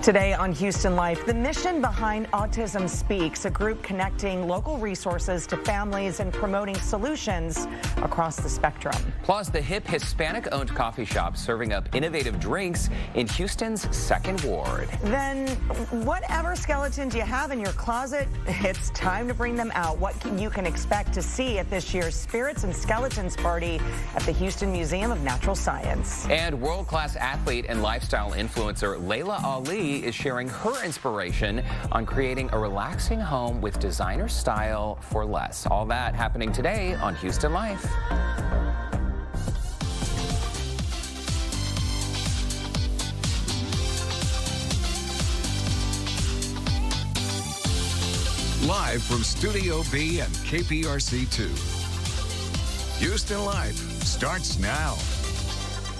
Today on Houston Life, the mission behind Autism Speaks, a group connecting local resources to families and promoting solutions across the spectrum. Plus, the hip Hispanic-owned coffee shop serving up innovative drinks in Houston's 2nd Ward. Then, whatever skeletons you have in your closet, it's time to bring them out. What you can expect to see at this year's Spirits and Skeletons Party at the Houston Museum of Natural Science. And world-class athlete and lifestyle influencer Laila Ali is sharing her inspiration on creating a relaxing home with designer style for less. All that happening today on Houston Life. Live from Studio B and KPRC 2. Houston Life starts now.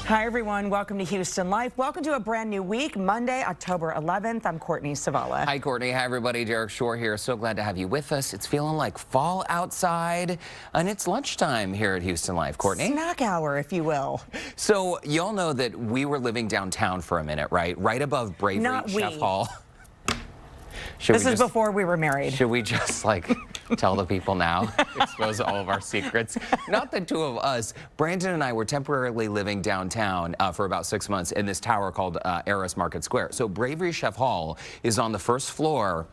Hi, everyone. Welcome to Houston Life. Welcome to a brand new week, Monday, October 11th. I'm Courtney Savala. Hi, Courtney. Hi, everybody. Derek Shore here. So glad to have you with us. It's feeling like fall outside, and it's lunchtime here at Houston Life. Courtney? Snack hour, if you will. So, y'all know that we were living downtown for a minute, right? Right above Bravery Not we. Chef Hall. This is before we were married. Should we just, tell the people now? Expose all of our secrets? Not the two of us. Brandon and I were temporarily living downtown for about 6 months in this tower called Eris Market Square. So Bravery Chef Hall is on the 1st floor.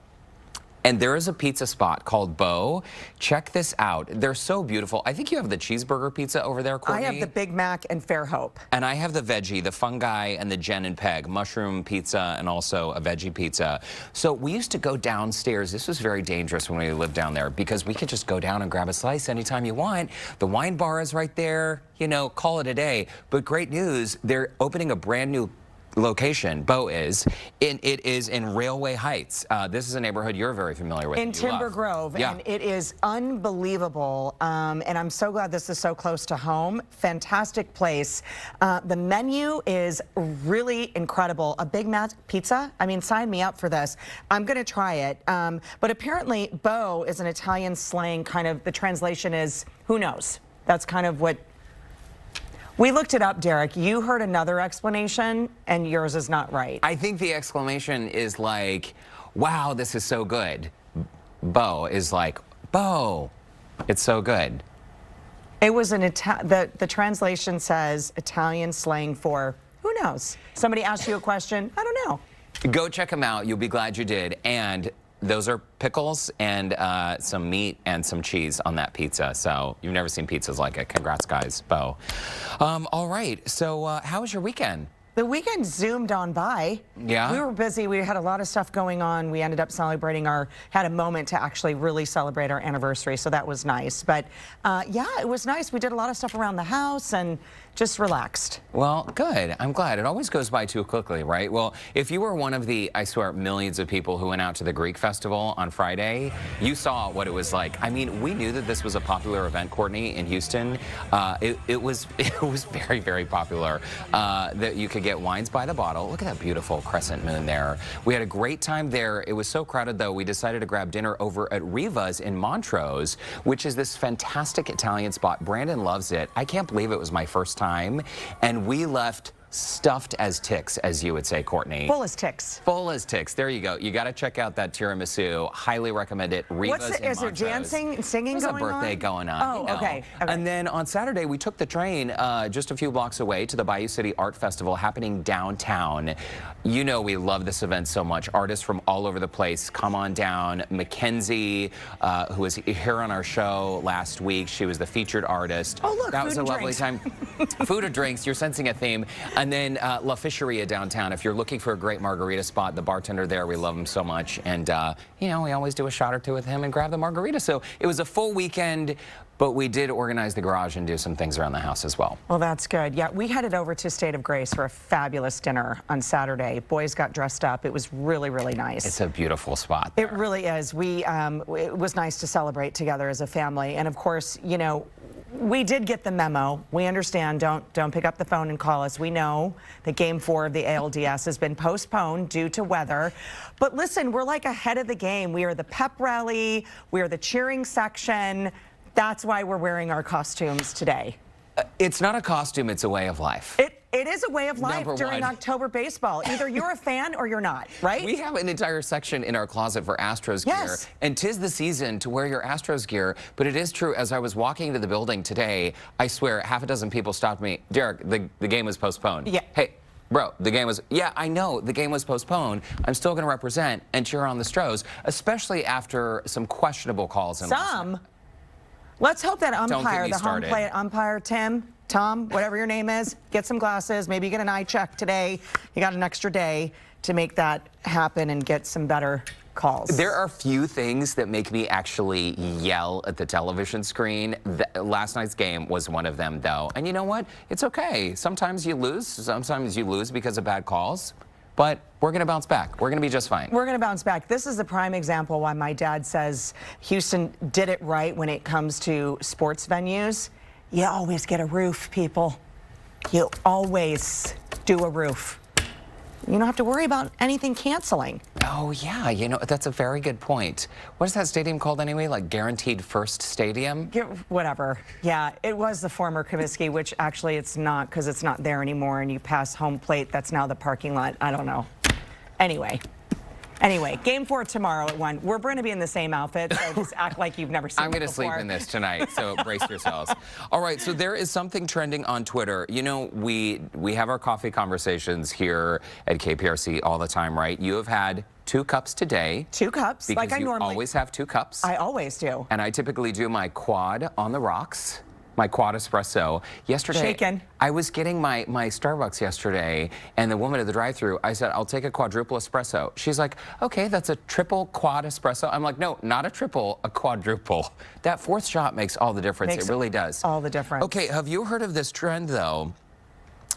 And there is a pizza spot called Beau. Check this out. They're so beautiful. I think you have the cheeseburger pizza over there, Courtney. I have the Big Mac and Fairhope. And I have the veggie, the fungi, and the Jen and Peg, mushroom pizza and also a veggie pizza. So we used to go downstairs. This was very dangerous when we lived down there because we could just go down and grab a slice anytime you want. The wine bar is right there. You know, call it a day. But great news, they're opening a brand new location, Beau is, and it is in Railway Heights. This is a neighborhood you're very familiar with. In Timber Grove, yeah. And it is unbelievable, and I'm so glad this is so close to home. Fantastic place. The menu is really incredible. A Big Mac pizza, I mean, sign me up for this. I'm gonna try it, but apparently Beau is an Italian slang, kind of, the translation is, who knows? That's kind of what. We looked it up, Derek. You heard another explanation, and yours is not right. I think the exclamation is like, wow, this is so good. Beau is like, Beau, it's so good. It was the translation says Italian slang for, who knows? Somebody asked you a question, I don't know. Go check them out. You'll be glad you did. And those are pickles and some meat and some cheese on that pizza. So you've never seen pizzas like it. Congrats, guys. Beau. All right. So how was your weekend? The weekend zoomed on by. Yeah. We were busy. We had a lot of stuff going on. We ended up celebrating had a moment to actually really celebrate our anniversary. So that was nice. But yeah, it was nice. We did a lot of stuff around the house and just relaxed. Well, good. I'm glad. It always goes by too quickly, right? Well, if you were one of the, I swear, millions of people who went out to the Greek festival on Friday, you saw what it was like. I mean, we knew that this was a popular event, Courtney, in Houston. It was very, very popular. That you could get wines by the bottle. Look at that beautiful crescent moon there. We had a great time there. It was so crowded, though, we decided to grab dinner over at Riva's in Montrose, which is this fantastic Italian spot. Brandon loves it. I can't believe it was my first time, and we left stuffed as ticks, as you would say, Courtney. Full as ticks. Full as ticks. There you go. You got to check out that tiramisu. Highly recommend it. Riva's in Montrose. Is there dancing and singing going on? There's a birthday going on. Oh, you know. okay. And then on Saturday, we took the train just a few blocks away to the Bayou City Art Festival happening downtown. You know we love this event so much. Artists from all over the place come on down. Mackenzie, who was here on our show last week, she was the featured artist. Oh, look, that was a lovely drinks. time. Food or drinks, you're sensing a theme. And then La Fisheria downtown. If you're looking for a great margarita spot, the bartender there, we love him so much. And, you know, we always do a shot or two with him and grab the margarita. So it was a full weekend, but we did organize the garage and do some things around the house as well. Well, that's good. Yeah, we headed over to State of Grace for a fabulous dinner on Saturday. Boys got dressed up. It was really, really nice. It's a beautiful spot there. It really is. It was nice to celebrate together as a family. And of course, you know, we did get the memo. We understand. Don't pick up the phone and call us. We know that Game 4 of the ALDS has been postponed due to weather. But listen, we're like ahead of the game. We are the pep rally. We are the cheering section. That's why we're wearing our costumes today. It's not a costume. It's a way of life. It is a way of life Number during one. October baseball. Either you're a fan or you're not, right? We have an entire section in our closet for Astros gear, Yes. and 'tis the season to wear your Astros gear. But it is true, as I was walking into the building today, I swear half a dozen people stopped me. Derek, the game was postponed. Yeah. Hey, bro, the game was, yeah, I know the game was postponed. I'm still going to represent and cheer on the Stros, especially after some questionable calls. Some. Let's hope that get umpire, me the home started. plate umpire, Tom, whatever your name is, get some glasses. Maybe you get an eye check today. You got an extra day to make that happen and get some better calls. There are few things that make me actually yell at the television screen. Last night's game was one of them, though. And you know what? It's okay. Sometimes you lose because of bad calls. But we're going to bounce back. We're going to be just fine. We're going to bounce back. This is a prime example why my dad says Houston did it right when it comes to sports venues. You always get a roof, people. You always do a roof. You don't have to worry about anything canceling. Oh, yeah. You know, that's a very good point. What is that stadium called anyway? Like Guaranteed First Stadium? Whatever. Yeah, it was the former Comiskey, which actually it's not because it's not there anymore, and you pass home plate. That's now the parking lot. I don't know. Anyway, game 4 tomorrow at 1. We're going to be in the same outfit, so just act like you've never seen I'm it going to sleep before. in this tonight, so brace yourselves. All right, so there is something trending on Twitter. You know, we have our coffee conversations here at KPRC all the time, right? You have had 2 cups today. 2 cups, because like I you normally always have 2 cups. I always do. And I typically do my quad on the rocks, my quad espresso. Yesterday, Shaken. I was getting my Starbucks yesterday, and the woman at the drive-thru, I said, I'll take a quadruple espresso. She's like, okay, that's a triple quad espresso. I'm like, no, not a triple, a quadruple. That 4th shot makes all the difference. Makes it really does. all the difference. Okay, have you heard of this trend, though?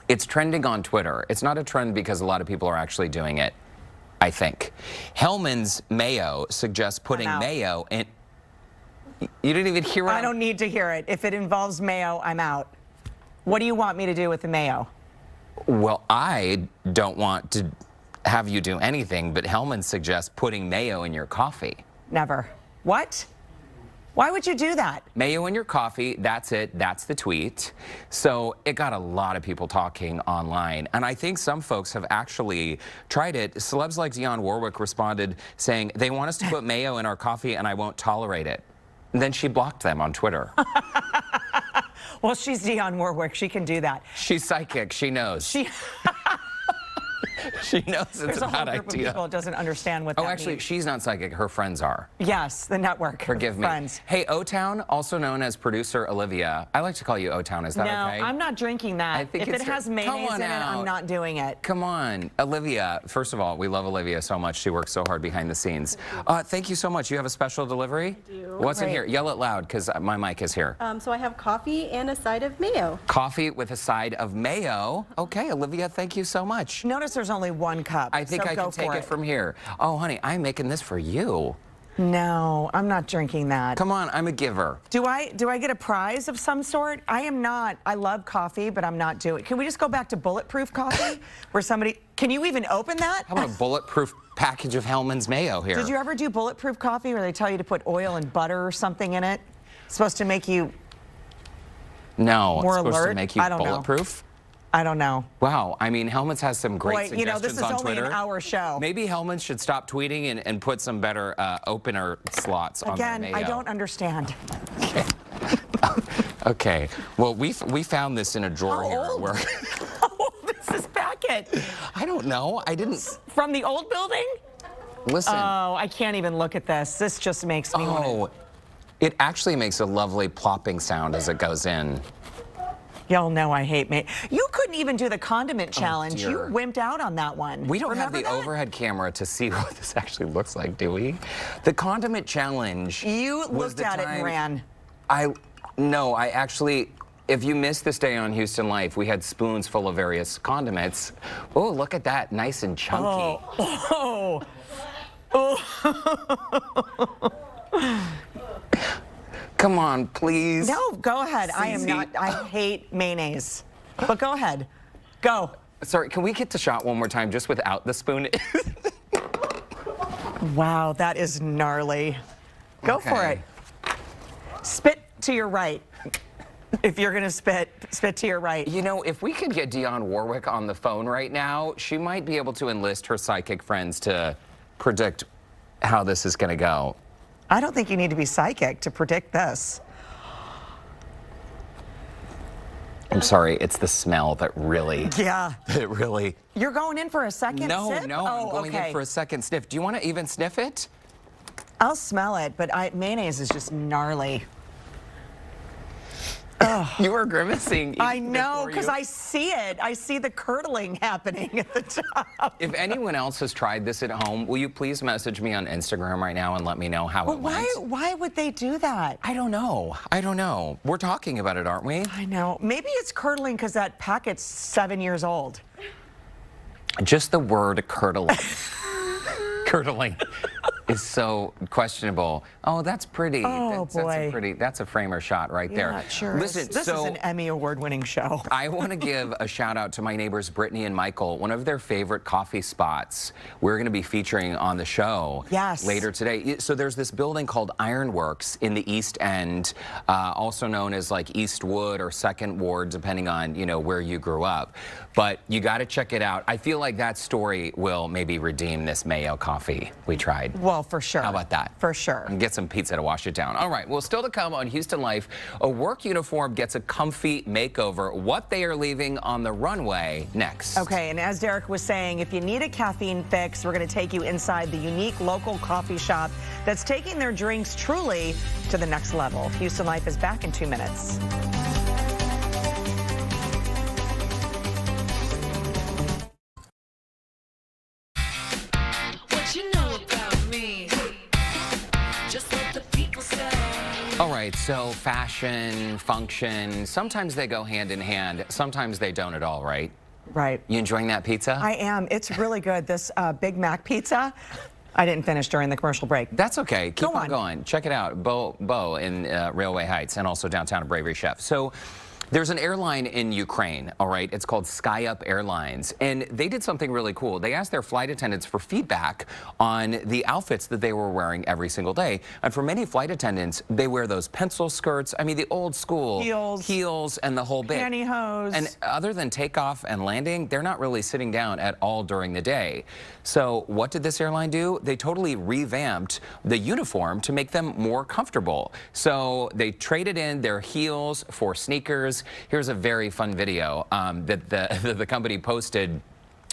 It's trending on Twitter. It's not a trend because a lot of people are actually doing it, I think. Hellman's Mayo suggests putting out. mayo in... You didn't even hear it? I don't need to hear it. If it involves mayo, I'm out. What do you want me to do with the mayo? Well, I don't want to have you do anything, but Hellman suggests putting mayo in your coffee. Never. What? Why would you do that? Mayo in your coffee, that's it, that's the tweet. So it got a lot of people talking online, and I think some folks have actually tried it. Celebs like Dionne Warwick responded saying, they want us to put mayo in our coffee and I won't tolerate it. And then she blocked them on Twitter. Well, she's Dionne Warwick. She can do that. She's psychic, she knows. She She knows it's There's a a whole bad group of idea. people that doesn't understand what that Oh, actually, means. she's not psychic. Her friends are. Yes, the network. Forgive me. Friends. Hey, O-Town, also known as producer Olivia. I like to call you O-Town. Is that No, okay? I'm not drinking that. I think If it it's has mayonnaise in it, I'm not doing it. Come on, Olivia. First of all, we love Olivia so much. She works so hard behind the scenes. Thank you so much. You have a special delivery? I do. What's in Great. here? Yell it loud, because my mic is here. So I have coffee and a side of mayo. Coffee with a side of mayo. Okay, Olivia, thank you so much. Notice there's only 1 cup. I think so I go can take for it from here. Oh, honey, I'm making this for you. No, I'm not drinking that. Come on, I'm a giver. Do I get a prize of some sort? I am not. I love coffee, but I'm not doing. Can we just go back to bulletproof coffee, where somebody? Can you even open that? How about a bulletproof package of Hellman's Mayo here? Did you ever do bulletproof coffee, where they tell you to put oil and butter or something in it? It's supposed to make you. No, More it's supposed alert? to make you I don't know. bulletproof. I don't know. Wow, I mean, Hellman's has some great Boy, suggestions you know, this is on only Twitter. an hour show. Maybe Hellman's should stop tweeting and put some better opener slots on their Again, mayo. I don't understand. Okay, well, we found this in a drawer How here. old? Where How old is this packet? I don't know. I didn't From the old building? listen. Oh, I can't even look at this. This just makes me want to. Oh, it actually makes a lovely plopping sound as it goes in. Y'all know I hate me. You couldn't even do the condiment challenge. You dear. wimped out on that one. We don't Remember have the that? overhead camera to see what this actually looks like, do we? The condiment challenge. You was looked the at it and time- ran. No, I actually, if you missed this day on Houston Life, we had spoons full of various condiments. Oh, look at that, nice and chunky. Oh. Come on, please. No, go ahead. I am Cece. not. I hate mayonnaise. But go ahead. Go. Sorry, can we get the shot one more time just without the spoon? Wow, that is gnarly. Go for Okay. it. Spit to your right. if you're gonna spit to your right. You know, if we could get Dionne Warwick on the phone right now, she might be able to enlist her psychic friends to predict how this is going to go. I don't think you need to be psychic to predict this. I'm sorry, it's the smell that really, Yeah. it really. You're going in for a second sip? No, I'm going okay. in for a second sniff. Do you want to even sniff it? I'll smell it, but mayonnaise is just gnarly. You were grimacing. I know, before because you- I see it. I see the curdling happening at the top. If anyone else has tried this at home, will you please message me on Instagram right now and let me know how it went? Why would they do that? I don't know. I don't know. We're talking about it, aren't we? I know. Maybe it's curdling because that packet's 7 years old. Just the word curdling. Curdling is so questionable. Oh, that's pretty. Oh, boy. That's a framer shot right there. Yeah, sure. Listen, This is an Emmy award-winning show. I want to give a shout out to my neighbors Brittany and Michael, one of their favorite coffee spots we're going to be featuring on the show later today. So there's this building called Ironworks in the East End, also known as like Eastwood or Second Ward, depending on, you know, where you grew up. But you got to check it out. I feel like that story will maybe redeem this mayo coffee we tried. Well, for sure. How about that? For sure. And get some pizza to wash it down. All right, well, still to come on Houston Life, a work uniform gets a comfy makeover. What they are leaving on the runway next. Okay, and as Derek was saying, if you need a caffeine fix, we're going to take you inside the unique local coffee shop that's taking their drinks truly to the next level. Houston Life is back in 2 minutes. All right, so fashion, function, sometimes they go hand in hand. Sometimes they don't at all, right? Right. You enjoying that pizza? I am. It's really good. This Big Mac pizza, I didn't finish during the commercial break. That's okay. Keep Go on on. going. Check it out. Bo in Railway Heights and also downtown at Bravery Chef. So there's an airline in Ukraine, all right? It's called SkyUp Airlines, and they did something really cool. They asked their flight attendants for feedback on the outfits that they were wearing every single day. And for many flight attendants, they wear those pencil skirts. I mean, the old school heels and the whole bit. Pantyhose. And other than takeoff and landing, they're not really sitting down at all during the day. So what did this airline do? They totally revamped the uniform to make them more comfortable. So they traded in their heels for sneakers. Here's a very fun video that the company posted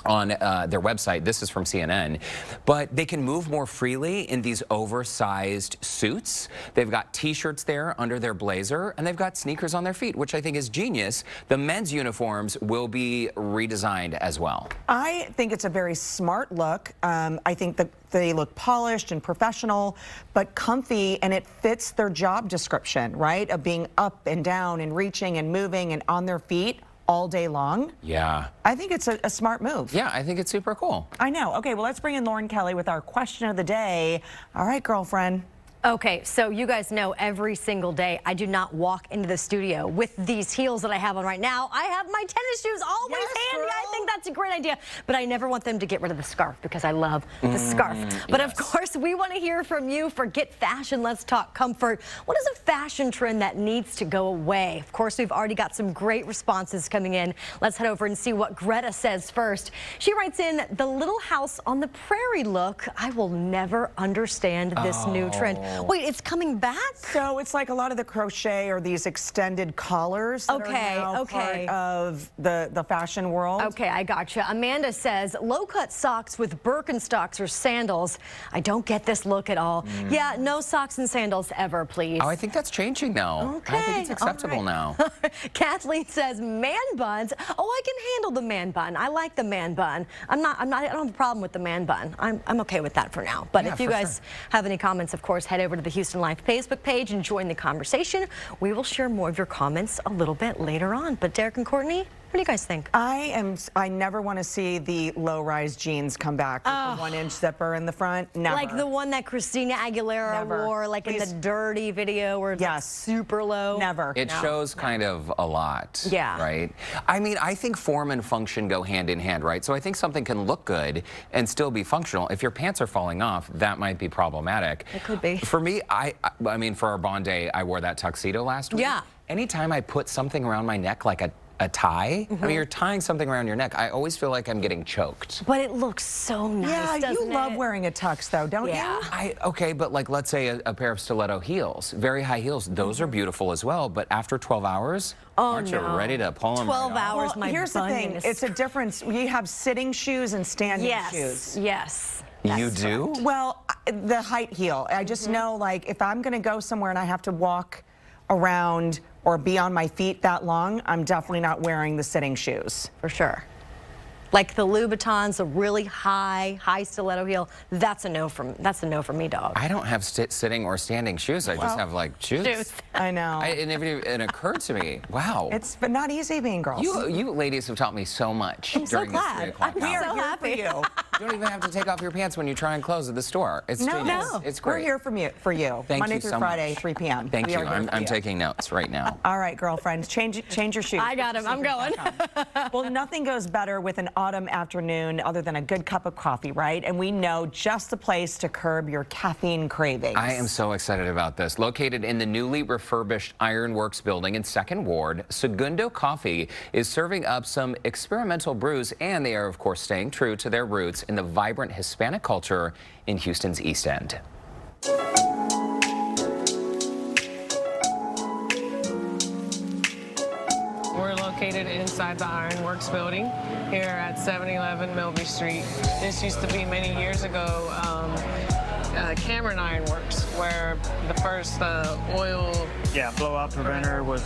on their website. This is from CNN. But they can move more freely in these oversized suits. They've got T-shirts there under their blazer, and they've got sneakers on their feet, which I think is genius. The men's uniforms will be redesigned as well. I think it's a very smart look. I think that they look polished and professional, but comfy, and it fits their job description, right? Of being up and down and reaching and moving and on their feet all day long. Yeah. I think it's a smart move. Yeah, I think it's super cool. I know. Okay, well, let's bring in Lauren Kelly with our question of the day. All right, girlfriend. Okay, so you guys know every single day I do not walk into the studio with these heels that I have on right now. I have my tennis shoes always handy. I think that's a great idea, but I never want them to get rid of the scarf because I love the scarf. But of course, we want to hear from you. Forget fashion, let's talk comfort. What is a fashion trend that needs to go away? Of course, we've already got some great responses coming in. Let's head over and see what Greta says first. She writes in, the Little House on the Prairie look. I will never understand this new trend. Wait, it's coming back? So it's like a lot of the crochet or these extended collars that are now part of the fashion world. Okay, I gotcha. Amanda says, low-cut socks with Birkenstocks or sandals. I don't get this look at all. Yeah, no socks and sandals ever, please. Oh, I think that's changing now. Okay, I think it's acceptable now. Kathleen says, man buns. Oh, I can handle the man bun. I like the man bun. I don't have a problem with the man bun. I'm okay with that for now. But Yeah, if you guys have any comments, of course, head over to the Houston Life Facebook page and join the conversation. We will share more of your comments a little bit later on. But Derek and Courtney, what do you guys think? I never want to see the low-rise jeans come back with the 1-inch zipper in the front. Never. Like the one that Christina Aguilera wore, like in the Dirty video where it's like super low. Never. It shows kind of a lot, Yeah. right? I mean, I think form and function go hand in hand, right? So I think something can look good and still be functional. If your pants are falling off, that might be problematic. It could be. For me, I mean, for our Bond Day, I wore that tuxedo last week. Yeah. anytime I put something around my neck like a tie, I mean, you're tying something around your neck, I always feel like I'm getting choked. But it looks so nice, Yeah, doesn't you love it? wearing a tux, though, don't Yeah. you? Okay, but like, let's say a pair of stiletto heels, very high heels, those are beautiful as well, but after 12 hours, aren't you ready to pull them 12 right off? hours, Well, my here's the bunion thing. is It's a difference. You have sitting shoes and standing shoes. Yes. You That's do? correct. Well, the height heel. I just know, like, if I'm going to go somewhere and I have to walk around or be on my feet that long, I'm definitely not wearing the sitting shoes. For sure. Like the Louboutins, a really high stiletto heel. That's a no from me, dog. I don't have sitting or standing shoes. I just have like shoes. I know. It never even occurred to me. Wow. It's but not easy being girls. You ladies have taught me so much I'm so during this glad. 3 o'clock I'm hour. we are so here happy. for you. You don't even have to take off your pants when you try and close at the store. It's No, genius. no. It's great. We're here for you. Thank Monday you through so Friday, much. 3 p.m. Thank We you. are here for I'm you. taking notes right now. All right, girlfriends, change your shoes. I got him. I'm going. Well, nothing goes better with an autumn afternoon other than a good cup of coffee, right? And we know just the place to curb your caffeine cravings. I am so excited about this. Located in the newly refurbished Ironworks building in 2nd Ward, Segundo Coffee is serving up some experimental brews, and they are, of course, staying true to their roots in the vibrant Hispanic culture in Houston's East End. We're located inside the Ironworks building here at 711 Milby Street. This used to be many years ago Cameron Ironworks, where the first oil. Yeah, blowout preventer was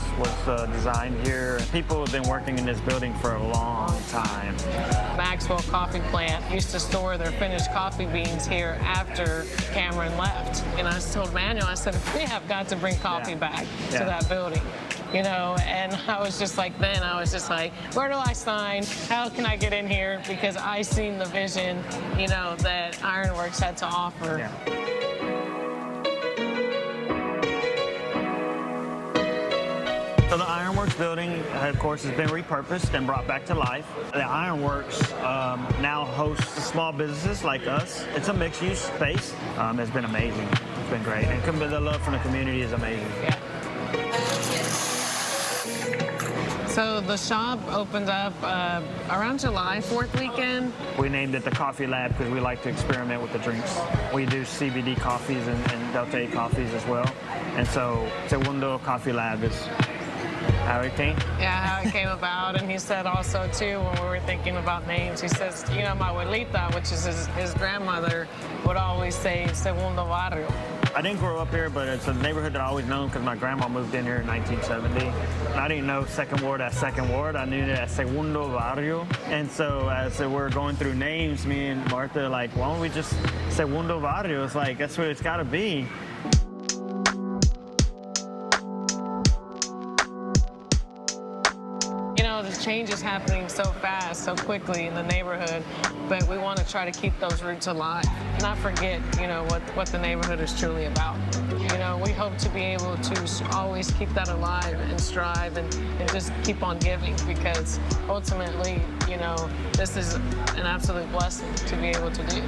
designed here. People have been working in this building for a long time. Maxwell Coffee Plant used to store their finished coffee beans here after Cameron left. And I told Manuel, I said, we have got to bring coffee back to that building. You know, and I was just like, where do I sign? How can I get in here? Because I seen the vision, you know, that Ironworks had to offer. Yeah. So the Ironworks building, of course, has been repurposed and brought back to life. The Ironworks now hosts small businesses like us. It's a mixed-use space. It's been amazing. It's been great. And the love from the community is amazing. Yeah. So the shop opened up around July 4th weekend. We named it the Coffee Lab because we like to experiment with the drinks. We do CBD coffees and Delta 8 coffees as well. And so Segundo Coffee Lab is how it came. Yeah, how it came about. And he said also, too, when we were thinking about names, he says, you know, my abuelita, which is his grandmother, would always say Segundo Barrio. I didn't grow up here, but it's a neighborhood that I always known because my grandma moved in here in 1970. I didn't know 2nd Ward as 2nd Ward. I knew it as Segundo Barrio. And so as we're going through names, me and Martha like, why don't we just Segundo Barrio? It's like, that's what it's got to be. You know, the change is happening so fast, so quickly in the neighborhood, but we want to try to keep those roots alive, not forget, you know, what the neighborhood is truly about. You know, we hope to be able to always keep that alive and strive and just keep on giving, because ultimately, you know, this is an absolute blessing to be able to do.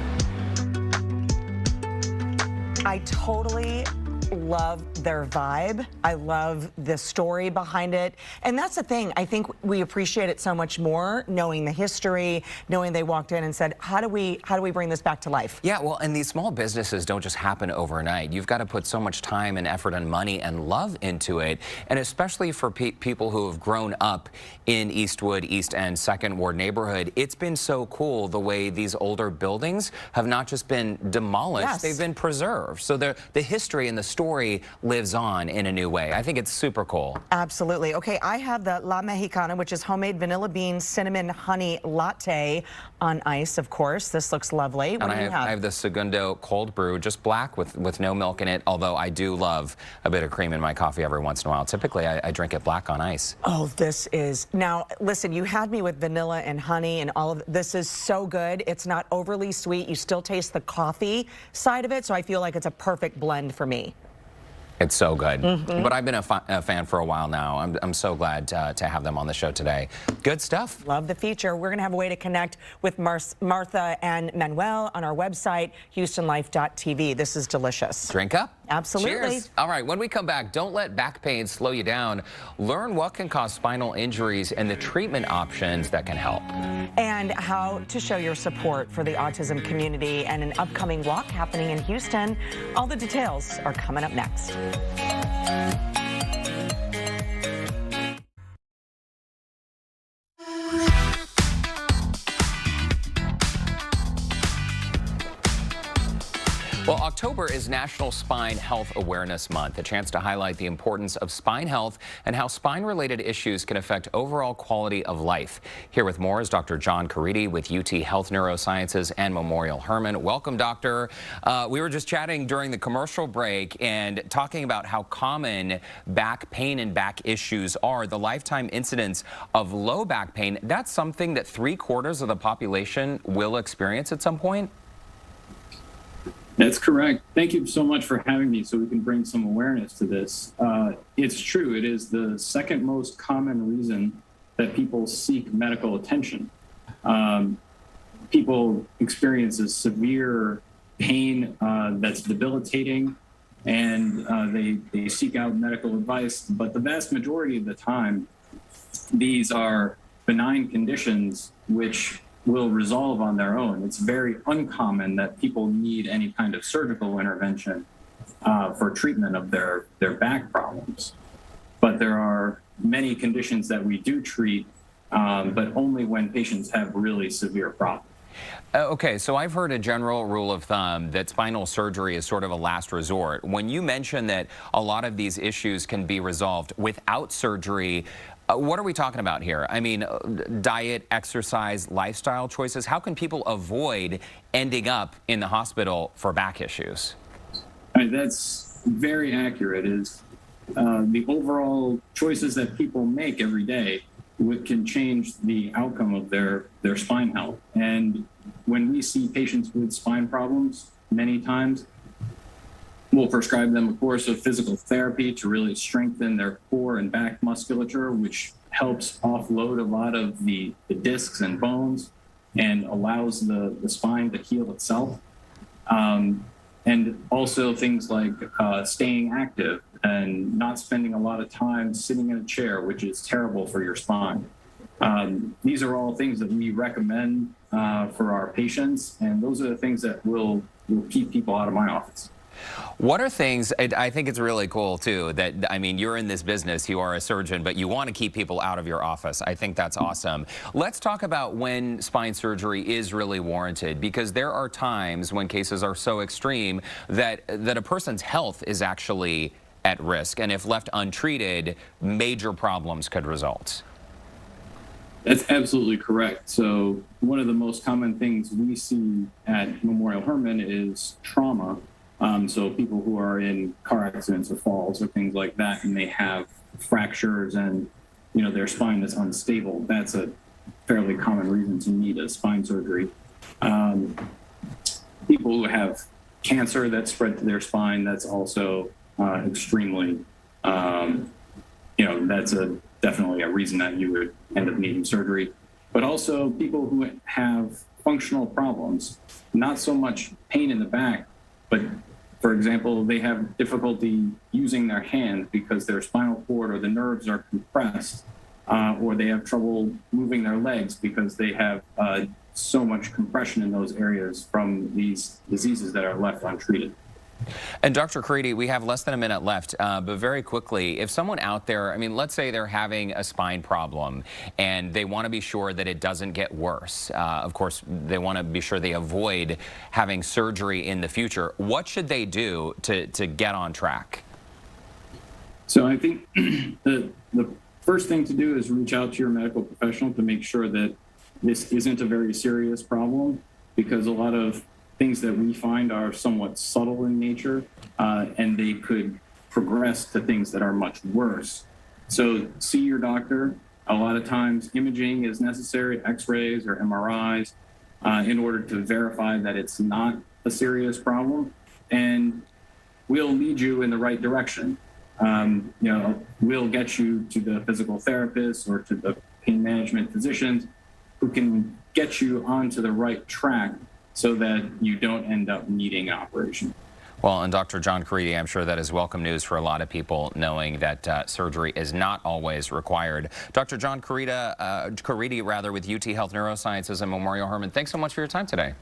I totally love their vibe. I love the story behind it. And that's the thing. I think we appreciate it so much more, knowing the history, knowing they walked in and said, how do we bring this back to life? Yeah, well, and these small businesses don't just happen overnight. You've got to put so much time and effort and money and love into it. And especially for people who have grown up in Eastwood, East End, 2nd Ward neighborhood, it's been so cool the way these older buildings have not just been demolished, they've been preserved. So the history and the story lives on in a new way. I think it's super cool. Absolutely. Okay, I have the La Mexicana, which is homemade vanilla bean cinnamon honey latte on ice, of course. This looks lovely. What And do you have? I have the Segundo cold brew, just black with no milk in it, although I do love a bit of cream in my coffee every once in a while. Typically, I drink it black on ice. Oh, this is, now listen, you had me with vanilla and honey and all of this is so good. It's not overly sweet. You still taste the coffee side of it, so I feel like it's a perfect blend for me. It's so good. But I've been a fan for a while now. I'm so glad to have them on the show today. Good stuff. Love the feature. We're going to have a way to connect with Martha and Manuel on our website, HoustonLife.tv. This is delicious. Drink up. Absolutely. Cheers. All right, when we come back, don't let back pain slow you down. Learn what can cause spinal injuries and the treatment options that can help. And how to show your support for the autism community and an upcoming walk happening in Houston. All the details are coming up next. Well, October is National Spine Health Awareness Month, a chance to highlight the importance of spine health and how spine-related issues can affect overall quality of life. Here with more is Dr. John Caridi with UT Health Neurosciences and Memorial Hermann. Welcome, doctor. We were just chatting during the commercial break and talking about how common back pain and back issues are. The lifetime incidence of low back pain, that's something that 3/4 of the population will experience at some point? That's correct. Thank you so much for having me so we can bring some awareness to this. It's true. It is the second most common reason that people seek medical attention. People experience a severe pain that's debilitating, and they seek out medical advice. But the vast majority of the time, these are benign conditions which will resolve on their own. It's very uncommon that people need any kind of surgical intervention for treatment of their back problems. But there are many conditions that we do treat, but only when patients have really severe problems. Okay, so I've heard a general rule of thumb that spinal surgery is sort of a last resort. When you mention that a lot of these issues can be resolved without surgery, what are we talking about here? I mean, diet, exercise, lifestyle choices. How can people avoid ending up in the hospital for back issues? I mean, that's very accurate. Is the overall choices that people make every day can change the outcome of their spine health. And when we see patients with spine problems, many times we'll prescribe them a course of physical therapy to really strengthen their core and back musculature, which helps offload a lot of the discs and bones and allows the spine to heal itself. And also things like staying active and not spending a lot of time sitting in a chair, which is terrible for your spine. These are all things that we recommend for our patients, and those are the things that will keep people out of my office. What are things, I think it's really cool too, that, I mean, you're in this business, you are a surgeon, but you want to keep people out of your office. I think that's awesome. Let's talk about when spine surgery is really warranted, because there are times when cases are so extreme that a person's health is actually at risk. And if left untreated, major problems could result. That's absolutely correct. So one of the most common things we see at Memorial Hermann is trauma. So people who are in car accidents or falls or things like that, and they have fractures and, you know, their spine is unstable. That's a fairly common reason to need a spine surgery. People who have cancer that spread to their spine, that's also extremely, you know, that's definitely a reason that you would end up needing surgery. But also people who have functional problems, not so much pain in the back, but for example, they have difficulty using their hands because their spinal cord or the nerves are compressed, or they have trouble moving their legs because they have so much compression in those areas from these diseases that are left untreated. And Dr. Caridi, we have less than a minute left, but very quickly, if someone out there, I mean, let's say they're having a spine problem and they want to be sure that it doesn't get worse. Of course, they want to be sure they avoid having surgery in the future. What should they do to get on track? So I think the first thing to do is reach out to your medical professional to make sure that this isn't a very serious problem, because a lot of things that we find are somewhat subtle in nature, and they could progress to things that are much worse. So see your doctor. A lot of times imaging is necessary, x-rays or MRIs, in order to verify that it's not a serious problem, and we'll lead you in the right direction. You know, we'll get you to the physical therapist or to the pain management physicians who can get you onto the right track so that you don't end up needing an operation. Well, and Dr. John Caridi, I'm sure that is welcome news for a lot of people, knowing that surgery is not always required. Dr. John Caridi, with UT Health Neurosciences and Memorial Hermann, thanks so much for your time today.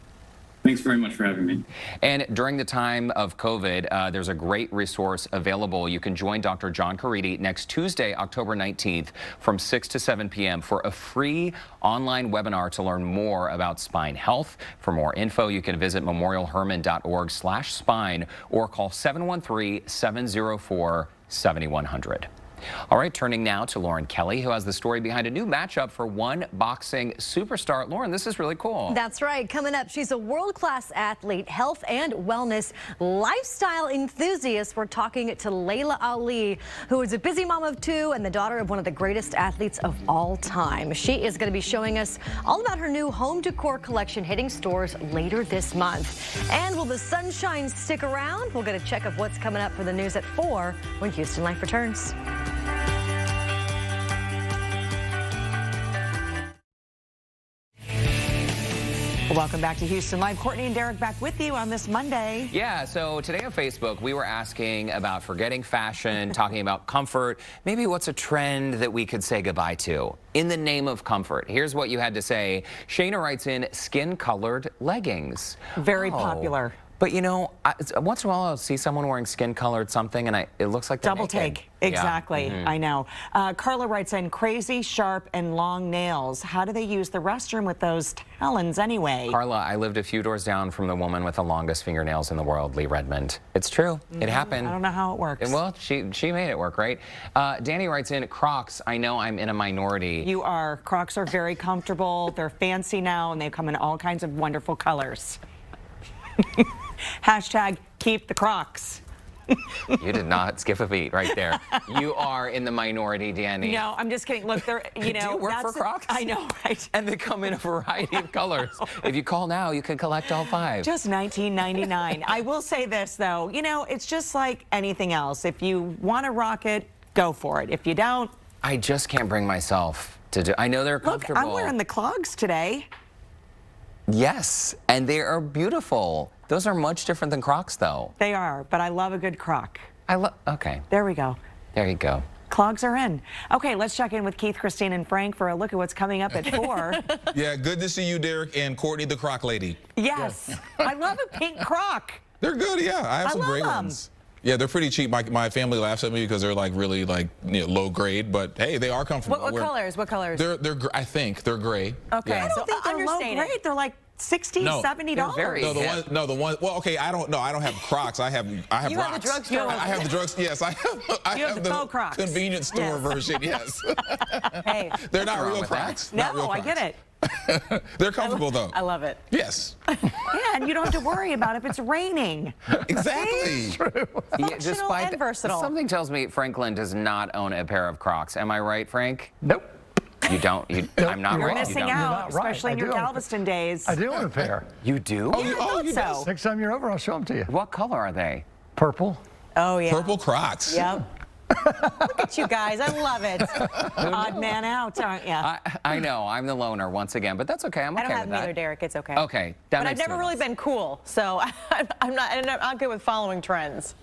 Thanks very much for having me. And during the time of COVID, there's a great resource available. You can join Dr. John Caridi next Tuesday, October 19th from 6 to 7 p.m. for a free online webinar to learn more about spine health. For more info, you can visit memorialhermann.org/spine or call 713-704-7100. All right, turning now to Lauren Kelly, who has the story behind a new matchup for one boxing superstar. Lauren, this is really cool. That's right. Coming up, she's a world-class athlete, health and wellness lifestyle enthusiast. We're talking to Laila Ali, who is a busy mom of two and the daughter of one of the greatest athletes of all time. She is going to be showing us all about her new home decor collection hitting stores later this month. And will the sunshine stick around? We'll get a check of what's coming up for the news at 4 when Houston Life returns. Welcome back to Houston Live. Courtney and Derek back with you on this Monday. Yeah, so today on Facebook, we were asking about forgetting fashion, talking about comfort, maybe what's a trend that we could say goodbye to in the name of comfort. Here's what you had to say. Shayna writes in, skin-colored leggings. Very popular. But you know, once in a while I'll see someone wearing skin-colored something and it looks like they're double naked. take. Exactly. Yeah. Mm-hmm. I know. Carla writes in, crazy, sharp, and long nails. How do they use the restroom with those talons anyway? Carla, I lived a few doors down from the woman with the longest fingernails in the world, Lee Redmond. It's true. It happened. I don't know how it works. Well, she made it work, right? Danny writes in, Crocs, I know I'm in a minority. You are. Crocs are very comfortable. They're fancy now, and they come in all kinds of wonderful colors. Hashtag keep the Crocs. You did not skip a beat right there. You are in the minority, Danny. No, I'm just kidding. Look, they're, you know. Do you work for Crocs? I know, right? And they come in a variety of colors. If you call now, you can collect all 5. Just $19.99. I will say this, though. You know, it's just like anything else. If you want to rock it, go for it. If you don't. I just can't bring myself to do. I know they're comfortable. Look, I'm wearing the clogs today. Yes, and they are beautiful. Those are much different than Crocs, though. They are, but I love a good Croc. Okay. There we go. There you go. Clogs are in. Okay, let's check in with Keith, Christine, and Frank for a look at what's coming up at 4. Yeah, good to see you, Derek, and Courtney, the Croc lady. Yes. I love a pink Croc. They're good, yeah. I have some great ones. Yeah, they're pretty cheap. My family laughs at me because they're like really like low grade, but hey, they are comfortable. What colors? What colors? I think they're gray. Okay, Yeah. I don't think they're low grade. They're like $60, $70. No, the one. Well, okay, I don't know. I don't have Crocs. I have You Rocks. have the drugstore. I have the drugs. Yes, I have the faux Crocs. convenience store version. Yes. Hey, They're not wrong real with that? Crocs. Not real No, I Crocs. get it. They're comfortable though. I love it. Yes. Yeah, and you don't have to worry about if it's raining. Exactly. Functional and versatile. Something tells me Franklin does not own a pair of Crocs. Am I right, Frank? Nope. You don't? I'm not You're right. missing you don't. out, You're not right. especially in I your do own a Galveston days. I do own a pair. You do? You so. Next time you're over, I'll show them to you. What color are they? Purple. Oh, yeah. Purple Crocs. Yep. Look at you guys. I love it. Odd man out, aren't you? I know. I'm the loner once again, but that's okay. I'm okay I don't have with them that. either, Derek. It's okay. Okay. That But I've makes never two of really us. been cool, so I'm not good with following trends.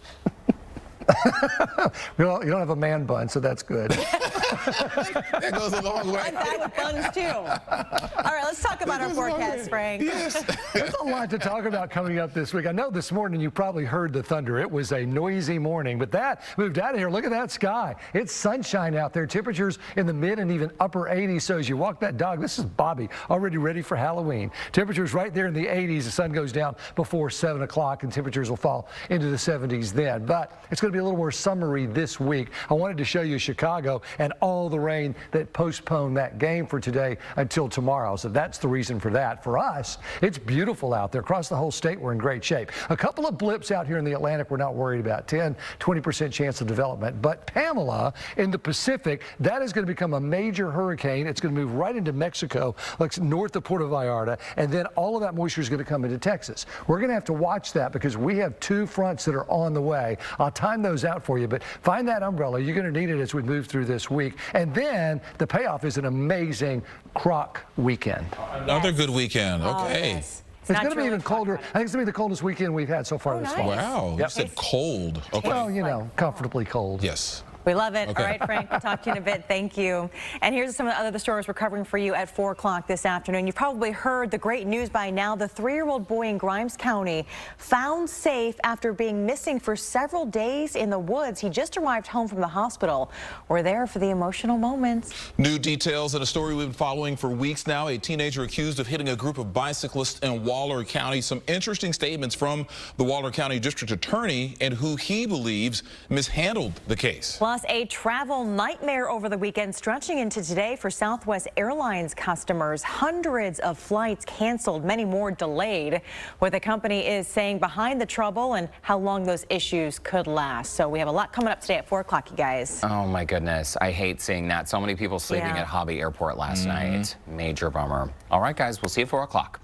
You don't have a man bun, so that's good. That goes a long way. I'm bad with buns, too. All right, let's talk about our forecast, Frank. Yes. There's a lot to talk about coming up this week. I know this morning you probably heard the thunder. It was a noisy morning, but that moved out of here. Look at that sky. It's sunshine out there. Temperatures in the mid and even upper 80s. So as you walk that dog, this is Bobby, already ready for Halloween. Temperatures right there in the 80s. The sun goes down before 7 o'clock, and temperatures will fall into the 70s then. But it's going to be a little more summery this week. I wanted to show you Chicago and all the rain that postponed that game for today until tomorrow. So that's the reason for that. For us, it's beautiful out there. Across the whole state, we're in great shape. A couple of blips out here in the Atlantic we're not worried about. 10-20% chance of development. But Pamela in the Pacific, that is going to become a major hurricane. It's going to move right into Mexico, like north of Puerto Vallarta, and then all of that moisture is going to come into Texas. We're going to have to watch that because we have 2 fronts that are on the way. I'll time those out for you, but find that umbrella. You're going to need it as we move through this week. And then the payoff is an amazing Croc weekend. Another good weekend. Okay. Yes. It's going to be even colder. I think it's going to be the coldest weekend we've had so far this fall. Wow, you said cold. Okay. Well, you know, comfortably cold. Yes. We love it. Okay. All right, Frank, we'll talk to you in a bit. Thank you. And here's some of the other stories we're covering for you at 4 o'clock this afternoon. You've probably heard the great news by now. The 3-year-old boy in Grimes County found safe after being missing for several days in the woods. He just arrived home from the hospital. We're there for the emotional moments. New details in a story we've been following for weeks now. A teenager accused of hitting a group of bicyclists in Waller County. Some interesting statements from the Waller County District Attorney and who he believes mishandled the case. Plus, a travel nightmare over the weekend stretching into today for Southwest Airlines customers. Hundreds of flights canceled, many more delayed. What the company is saying behind the trouble and how long those issues could last. So we have a lot coming up today at 4 o'clock, you guys. Oh my goodness, I hate seeing that. So many people sleeping at Hobby Airport last night. Major bummer. All right, guys, we'll see you at 4 o'clock.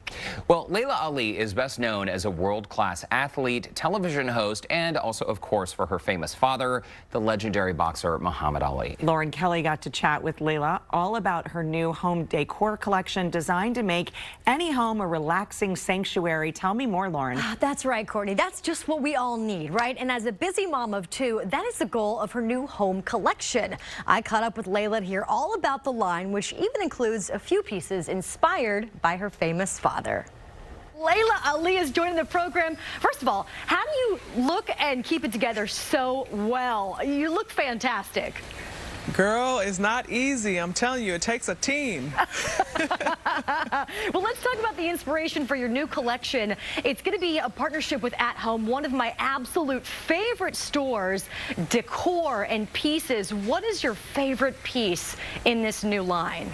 Well, Laila Ali is best known as a world-class athlete, television host, and also, of course, for her famous father, the legendary boxer Muhammad Ali. Lauren Kelly got to chat with Laila all about her new home decor collection designed to make any home a relaxing sanctuary. Tell me more, Lauren. That's right, Courtney. That's just what we all need, right? And as a busy mom of 2, that is the goal of her new home collection. I caught up with Laila to hear all about the line, which even includes a few pieces inspired by her famous father. Laila Ali is joining the program. First of all, how do you look and keep it together so well? You look fantastic. Girl, it's not easy. I'm telling you, it takes a team. Well, let's talk about the inspiration for your new collection. It's going to be a partnership with At Home, one of my absolute favorite stores, decor and pieces. What is your favorite piece in this new line?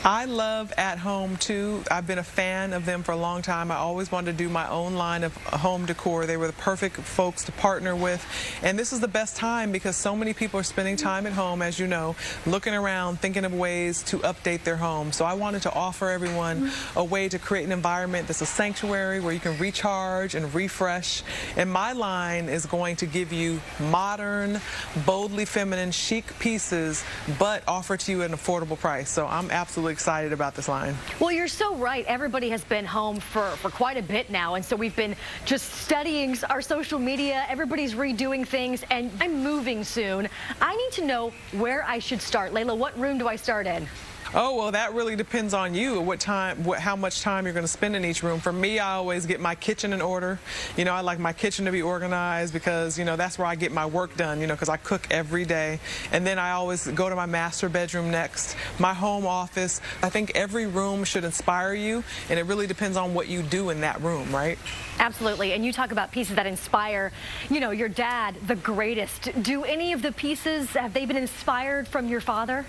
I love At Home too. I've been a fan of them for a long time. I always wanted to do my own line of home decor. They were the perfect folks to partner with. And this is the best time because so many people are spending time at home, as you know, looking around, thinking of ways to update their home. So I wanted to offer everyone a way to create an environment that's a sanctuary where you can recharge and refresh. And my line is going to give you modern, boldly feminine, chic pieces, but offer to you at an affordable price. So I'm absolutely excited about this line. Well, you're so right. Everybody has been home for quite a bit now, and so we've been just studying our social media. Everybody's redoing things, and I'm moving soon. I need to know where I should start. Laila, what room do I start in? Oh, well, that really depends on you, how much time you're going to spend in each room. For me, I always get my kitchen in order. You know, I like my kitchen to be organized because, you know, that's where I get my work done, you know, because I cook every day. And then I always go to my master bedroom next, my home office. I think every room should inspire you, and it really depends on what you do in that room, right? Absolutely. And you talk about pieces that inspire, you know, your dad, the greatest. Do any of the pieces, have they been inspired from your father?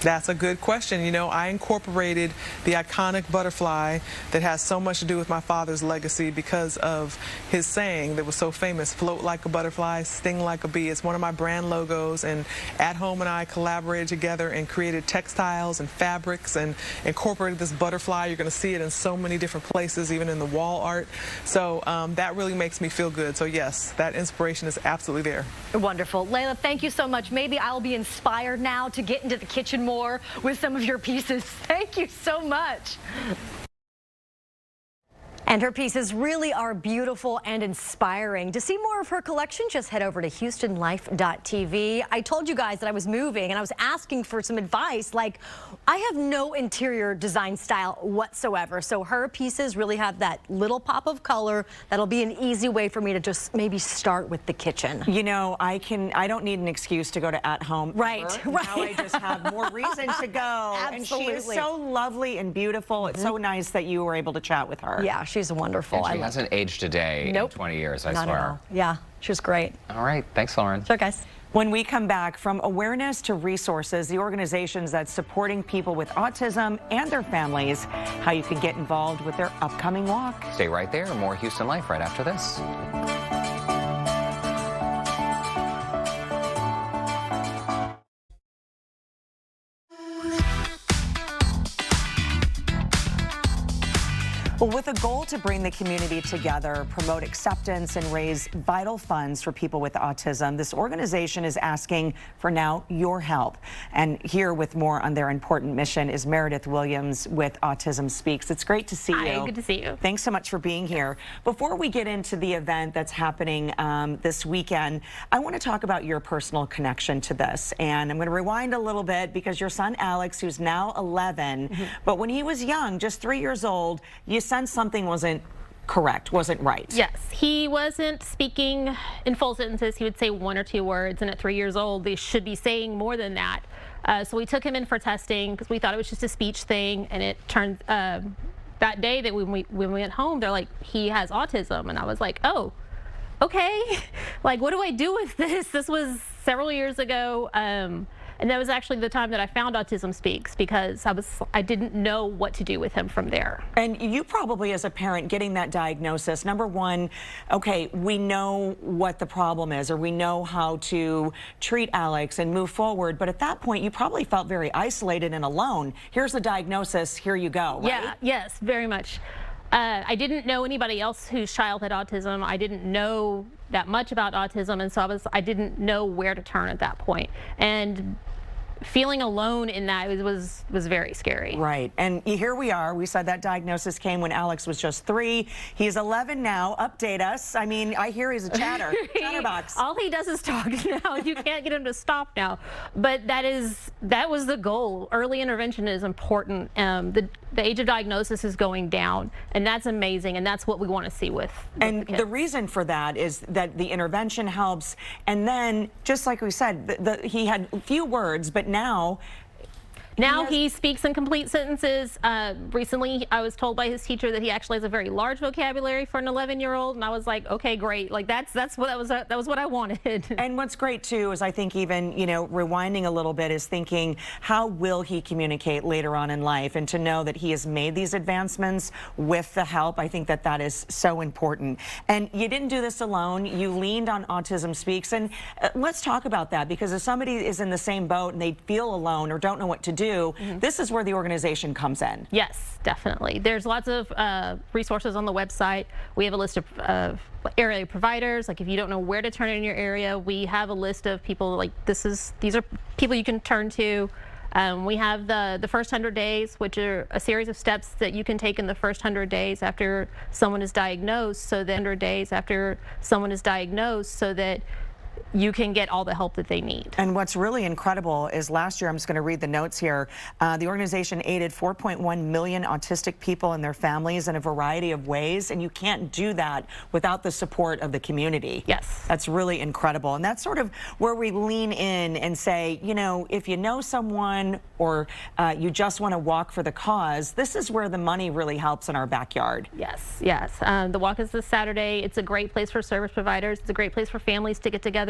That's a good question. You know, I incorporated the iconic butterfly that has so much to do with my father's legacy because of his saying that was so famous, float like a butterfly, sting like a bee. It's one of my brand logos, and At Home and I collaborated together and created textiles and fabrics and incorporated this butterfly. You're going to see it in so many different places, even in the wall art. So that really makes me feel good. So yes, that inspiration is absolutely there. Wonderful. Laila, thank you so much. Maybe I'll be inspired now to get into the kitchen more with some of your pieces. Thank you so much. And her pieces really are beautiful and inspiring. To see more of her collection, just head over to HoustonLife.tv. I told you guys that I was moving and I was asking for some advice. Like, I have no interior design style whatsoever. So her pieces really have that little pop of color. That'll be an easy way for me to just maybe start with the kitchen. You know, I don't need an excuse to go to At Home. Right, right. Now I just have more reason to go. Absolutely. And she is so lovely and beautiful. It's so nice that you were able to chat with her. Yeah, she's wonderful. And she hasn't aged a day in 20 years, I Not swear. at all. Yeah, she was great. All right. Thanks, Lauren. Sure, guys. When we come back, from awareness to resources, the organizations that's supporting people with autism and their families, how you can get involved with their upcoming walk. Stay right there. More Houston Life right after this. Well, with a goal to bring the community together, promote acceptance, and raise vital funds for people with autism, this organization is asking for now your help. And here with more on their important mission is Meredith Williams with Autism Speaks. It's great to see you. Hi, good to see you. Thanks so much for being here. Before we get into the event that's happening this weekend, I want to talk about your personal connection to this. And I'm going to rewind a little bit because your son Alex, who's now 11, but when he was young, just 3 years old, you sensed something wasn't correct, wasn't right. Yes, he wasn't speaking in full sentences. He would say 1 or 2 words, and at 3 years old, they should be saying more than that. So we took him in for testing because we thought it was just a speech thing, and it turned that day that when we went home, they're like, he has autism, and I was like, oh, okay. Like, what do I do with this? This was several years ago. And that was actually the time that I found Autism Speaks, because I didn't know what to do with him from there. And you probably, as a parent, getting that diagnosis, number one, okay, we know what the problem is, or we know how to treat Alex and move forward, but at that point, you probably felt very isolated and alone. Here's the diagnosis, here you go, right? Yeah, yes, very much. I didn't know anybody else whose child had autism. I didn't know that much about autism, and so I didn't know where to turn at that point. And feeling alone in that was very scary. Right, and here we are. We said that diagnosis came when Alex was just 3. He's 11 now. Update us. I mean, I hear he's a chatterbox. All he does is talk now. You can't get him to stop now. But that was the goal. Early intervention is important. The age of diagnosis is going down, and that's amazing, and that's what we want to see with And the kids. the reason for that is that the intervention helps, and then, just like we said, he had few words, but now he speaks in complete sentences. Recently, I was told by his teacher that he actually has a very large vocabulary for an 11-year-old, and I was like, okay, great. Like that was what I wanted. And what's great too is I think even, you know, rewinding a little bit is thinking, how will he communicate later on in life? And to know that he has made these advancements with the help, I think that that is so important. And you didn't do this alone. You leaned on Autism Speaks, and let's talk about that, because if somebody is in the same boat and they feel alone or don't know what to do, this is where the organization comes in. Yes, definitely. There's lots of resources on the website. We have a list of area providers. Like if you don't know where to turn in your area, we have a list of people. Like these are people you can turn to. We have the first 100 days, which are a series of steps that you can take in the first 100 days after someone is diagnosed. So the 100 days after someone is diagnosed, so that you can get all the help that they need. And what's really incredible is last year, I'm just going to read the notes here, the organization aided 4.1 million autistic people and their families in a variety of ways, and you can't do that without the support of the community. Yes. That's really incredible, and that's sort of where we lean in and say, you know, if you know someone or you just want to walk for the cause, this is where the money really helps in our backyard. Yes, yes. The walk is this Saturday. It's a great place for service providers. It's a great place for families to get together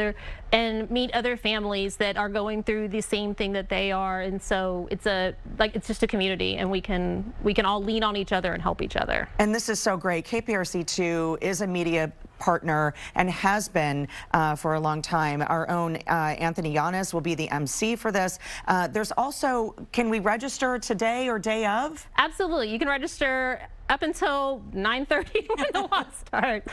and meet other families that are going through the same thing that they are. And so it's just a community, and we can all lean on each other and help each other. And this is so great. KPRC2 is a media partner and has been for a long time. Our own Anthony Yanis will be the MC for this. There's also, can we register today or day of? Absolutely. You can register up until 9:30 when the walk starts.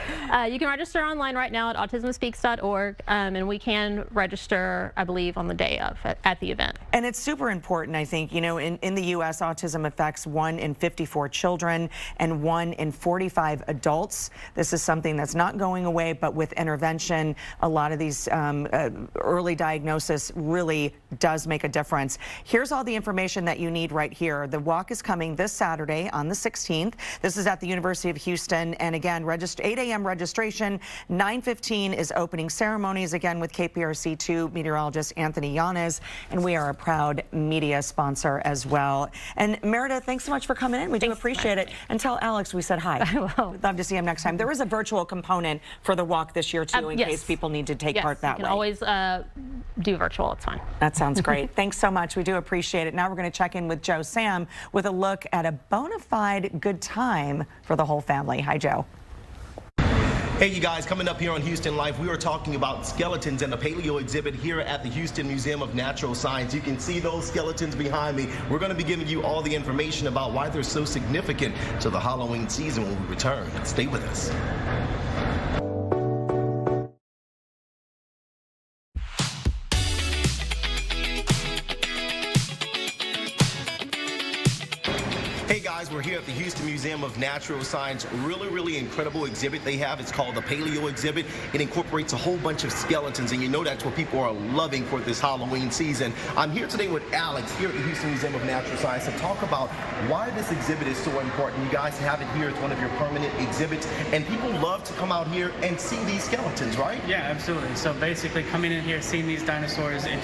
You can register online right now at autismspeaks.org, and we can register, I believe, on the day of at the event. And it's super important, I think. You know, in the U.S., autism affects 1 in 54 children and 1 in 45 adults. This is something that's not going away, but with intervention, a lot of these early diagnosis really does make a difference. Here's all the information that you need right here. The walk is coming this Saturday on the 16th. This is at the University of Houston, and again, 8 a.m. registration, 9:15 is opening ceremonies, again with KPRC2 meteorologist Anthony Yanis, and we are a proud media sponsor as well. And Meredith, thanks so much for coming in. We do appreciate it. And tell Alex we said hi. I will. We'd love to see him next time. There is a virtual component for the walk this year, too, in yes. case people need to take yes, part that you way. can always do virtual. It's fine. That sounds great. Thanks so much. We do appreciate it. Now we're going to check in with Joe Sam with a look at a bona fide good time for the whole family. Hi, Joe. Hey, you guys, coming up here on Houston Life, we are talking about skeletons and the paleo exhibit here at the Houston Museum of Natural Science. You can see those skeletons behind me. We're going to be giving you all the information about why they're so significant to the Halloween season when we return. Stay with us. Hey guys, we're here at the Houston Museum of Natural Science. Really incredible exhibit they have. It's called the Paleo exhibit. It incorporates a whole bunch of skeletons, and you know that's what people are loving for this Halloween season. I'm here today with Alex here at the Houston Museum of Natural Science to talk about why this exhibit is so important. You guys have it here. It's one of your permanent exhibits, and people love to come out here and see these skeletons, right? Yeah, absolutely. So basically coming in here, seeing these dinosaurs, it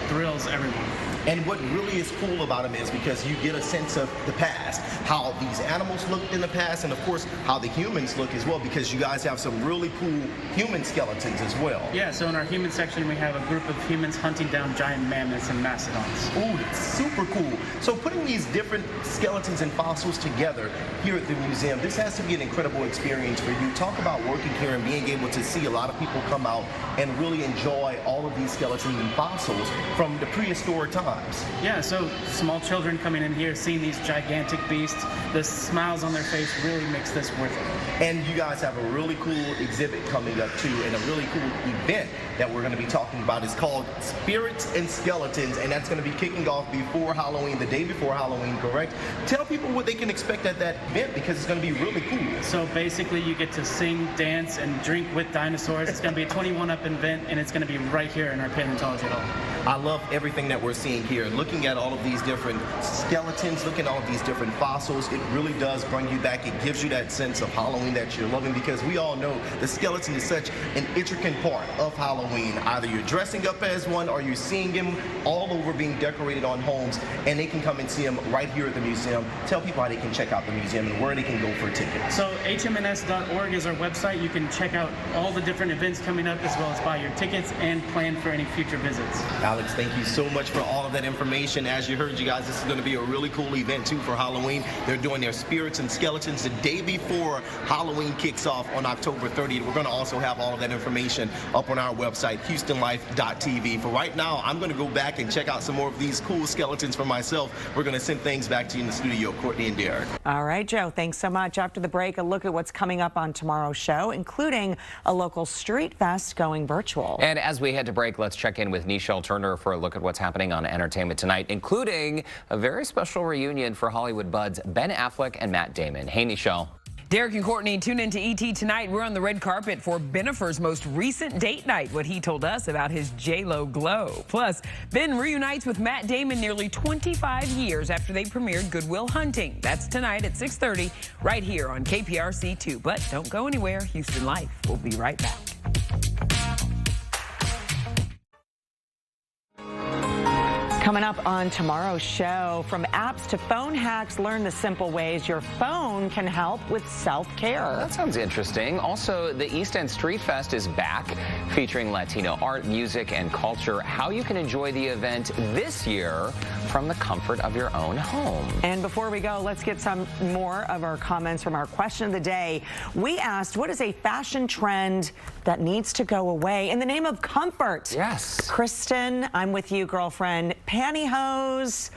thrills everyone. And what really is cool about them is because you get a sense of the past, how these animals looked in the past, and of course how the humans look as well, because you guys have some really cool human skeletons as well. Yeah, so in our human section we have a group of humans hunting down giant mammoths and mastodons. Oh, that's super cool. So putting these different skeletons and fossils together here at the museum, this has to be an incredible experience for you. Talk about working here and being able to see a lot of people come out and really enjoy all of these skeletons and fossils from the prehistoric times. Yeah, so small children coming in here, seeing these gigantic beasts, the smiles on their face really makes this worth it. And you guys have a really cool exhibit coming up too, and a really cool event that we're going to be talking about. It's called Spirits and Skeletons, and that's going to be kicking off before Halloween, the day before Halloween, correct? Tell people what they can expect at that event, because it's going to be really cool. So basically you get to sing, dance, and drink with dinosaurs. It's going to be a 21-up event, and it's going to be right here in our paleontology hall. I love everything that we're seeing here. Looking at all of these different skeletons, looking at all of these different fossils, it really does bring you back. It gives you that sense of Halloween that you're loving, because we all know the skeleton is such an intricate part of Halloween. Either you're dressing up as one or you're seeing them all over being decorated on homes, and they can come and see them right here at the museum. Tell people how they can check out the museum and where they can go for tickets. So hmns.org is our website. You can check out all the different events coming up, as well as buy your tickets and plan for any future visits. Alex, thank you so much for all of that information. As you heard, you guys, this is going to be a really cool event too for Halloween. They're doing their Spirits and Skeletons the day before Halloween kicks off on October 30th. We're going to also have all of that information up on our website, HoustonLife.tv. For right now, I'm going to go back and check out some more of these cool skeletons for myself. We're going to send things back to you in the studio, Courtney and Derek. All right, Joe, thanks so much. After the break, a look at what's coming up on tomorrow's show, including a local street fest going virtual. And as we head to break, let's check in with Nichelle Turner for a look at what's happening on Entertainment Tonight, including a very special reunion for Hollywood buds Ben Affleck and Matt Damon. Hey, Nichelle. Derek and Courtney, tune into ET tonight. We're on the red carpet for Benifer's most recent date night, what he told us about his J-Lo glow. Plus, Ben reunites with Matt Damon nearly 25 years after they premiered Good Will Hunting. That's tonight at 6:30 right here on KPRC2. But don't go anywhere. Houston Life. We'll be right back. Coming up on tomorrow's show, from apps to phone hacks, learn the simple ways your phone can help with self-care. That sounds interesting. Also, the East End Street Fest is back, featuring Latino art, music, and culture. How you can enjoy the event this year from the comfort of your own home. And before we go, let's get some more of our comments from our question of the day. We asked, what is a fashion trend that needs to go away in the name of comfort? Yes. Kristen, I'm with you, girlfriend. Pantyhose.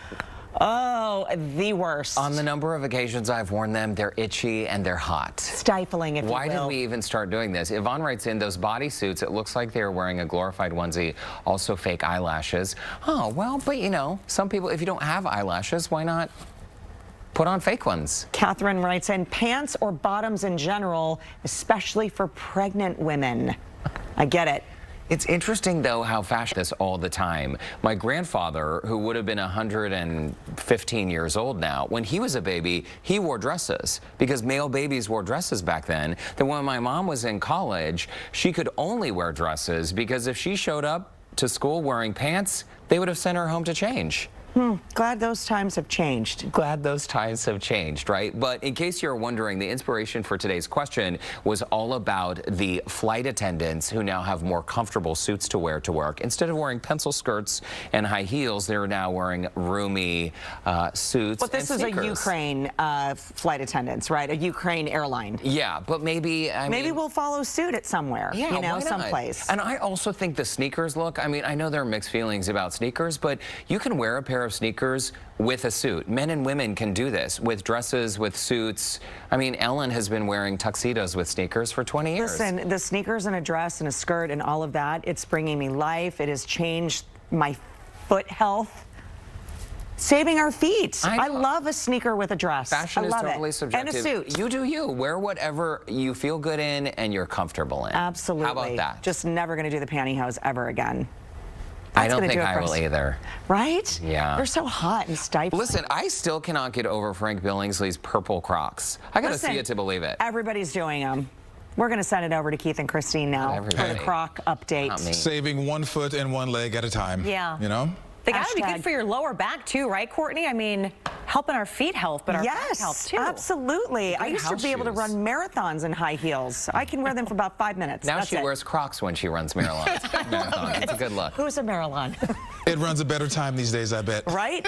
Oh, the worst. On the number of occasions I've worn them, they're itchy and they're hot. Stifling, if you will. Why did we even start doing this? Yvonne writes in, those bodysuits, it looks like they're wearing a glorified onesie, also fake eyelashes. Oh, well, but you know, some people, if you don't have eyelashes, why not put on fake ones? Catherine writes in, pants or bottoms in general, especially for pregnant women. I get it. It's interesting, though, how fashion this all the time. My grandfather, who would have been 115 years old now, when he was a baby, he wore dresses because male babies wore dresses back then. Then when my mom was in college, she could only wear dresses because if she showed up to school wearing pants, they would have sent her home to change. Glad those times have changed. Glad those times have changed, right? But in case you're wondering, the inspiration for today's question was all about the flight attendants who now have more comfortable suits to wear to work. Instead of wearing pencil skirts and high heels, they're now wearing roomy suits. But this and is sneakers. a Ukraine flight attendants, right? A Ukraine airline. Yeah, but maybe maybe we'll follow suit at somewhere. Yeah, you know, why not? someplace. And I also think the sneakers look, I mean, I know there are mixed feelings about sneakers, but you can wear a pair of sneakers with a suit. Men and women can do this with dresses, with suits. I mean, Ellen has been wearing tuxedos with sneakers for 20 years. Listen, the sneakers and a dress and a skirt and all of that, it's bringing me life. It has changed my foot health. Saving our feet. I love a sneaker with a dress. Fashion is totally subjective. And a suit. You do you. Wear whatever you feel good in and you're comfortable in. Absolutely. How about that? Just never going to do the pantyhose ever again. I don't think I will either. Right? Yeah. They're so hot and stifling. Listen, I still cannot get over Frank Billingsley's purple Crocs. I got to see it to believe it. Everybody's doing them. We're going to send it over to Keith and Christine now for the Croc update. Saving 1 foot and 1 leg at a time. Yeah. You know? They gotta be good for your lower back too, right, Courtney? I mean, helping our feet health, but our back health too. Absolutely. I used to be able to run marathons in high heels. I can wear them for about 5 minutes. Now That's she it. wears Crocs when she runs marathons. It's a good look. Who's a Marilyn? It runs a better time these days, I bet. Right?